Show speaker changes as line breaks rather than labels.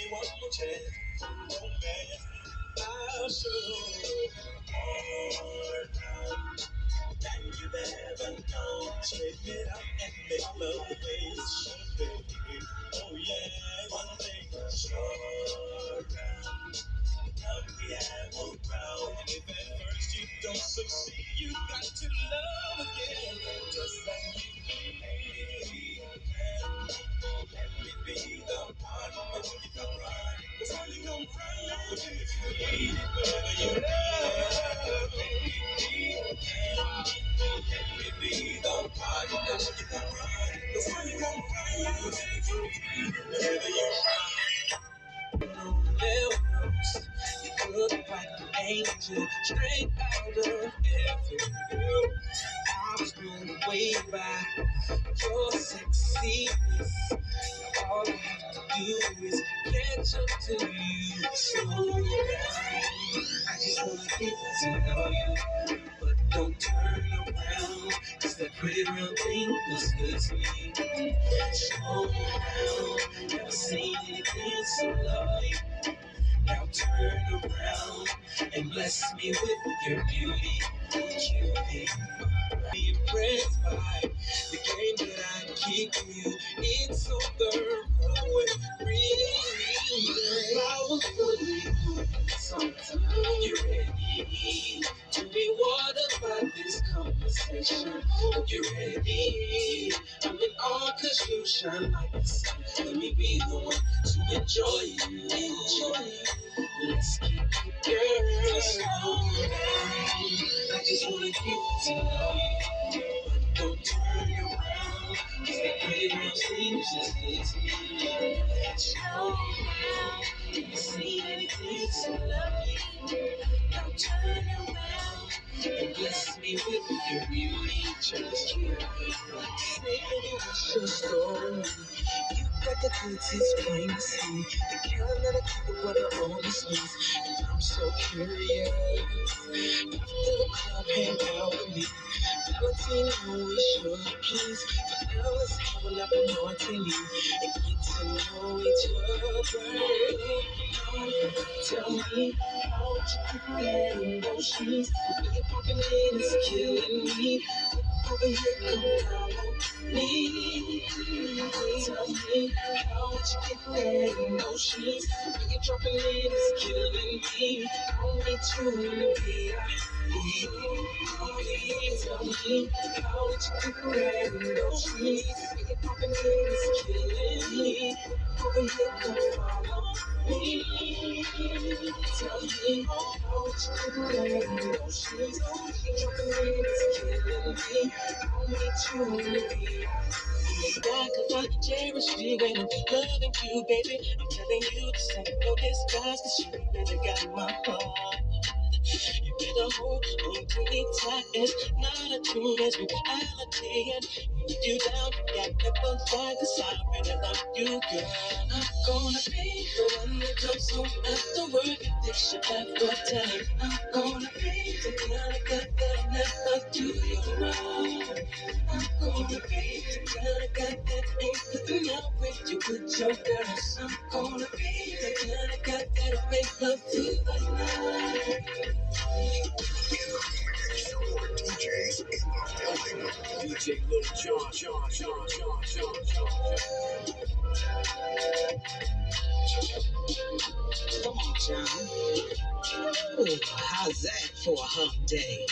you one more chance. Oh man, I'll show more time than you've ever known. Straighten it out and make love the way it should be. Oh yeah, one thing sure. Love we have will grow. And if at first you don't succeed, you got to love again. Just like you made me. Let me be the one. But when you come right, cause when you come right, if you need it, whatever you need. Let me be the one. But when you come right, cause when you come right, whatever you know, you look like an angel straight out of heaven. I was blown away by your sexiness. All I have to do is catch up to you. Slow down. I just wanna get to know you, but don't turn around. Cause that pretty round thing looks good to me. Slow down. Never seen anything so lovely. Now turn around and bless me with your beauty, cutie. Be impressed by the game that I keep you. It's so thorough and real. Powerfully, sometimes you're ready to be watered by this conversation. You're ready. I'm in awe cause you shine like the sun. Let me be the one to enjoy you. Enjoy you. Let's keep it girl. Slow down. I just wanna get to know you. But don't turn around. Cause that pretty girl seems just good to me. Slow down. Never seen anything so lovely. Now turn around and bless me with your beauty. Just you. Baby, what's your story? You got the goods, it's plain to see. The kind that I keep a brother on his knees. And I'm so curious. After the club, hang out with me. Valentino, we should please. For now, let's have an apple martini and get to know each other. Tell me how you keep getting those sheets. When you're popping in, it's killing me. Over here, come follow me. Tell me how you keep getting those sheets. When you're dropping in, it's killing me. I need you in the VIP. Tell me how you keep getting those sheets. When you're popping in, it's killing me. Over here, come follow me. Tell me how it's getting emotions. You're dropping in, it's killing me. I need you to be back if I cherish you and I'm loving you, baby. I'm telling you this ain't no disguise, cause you really got my heart. You better hold on to me tight. It's not a dream, it's reality. And if you down, you got never fight. Cause I really love you, girl. I'm gonna be the one that comes home after work and they should have your time. I'm gonna be the kind of guy that'll never do you wrong. I'm gonna be the kind of guy that ain't putting out with you with your girls. I'm gonna be the kind of guy that'll make love to the night. DJs in the building. DJ Lil John. Come on, John. Ooh, how's that for a hump day?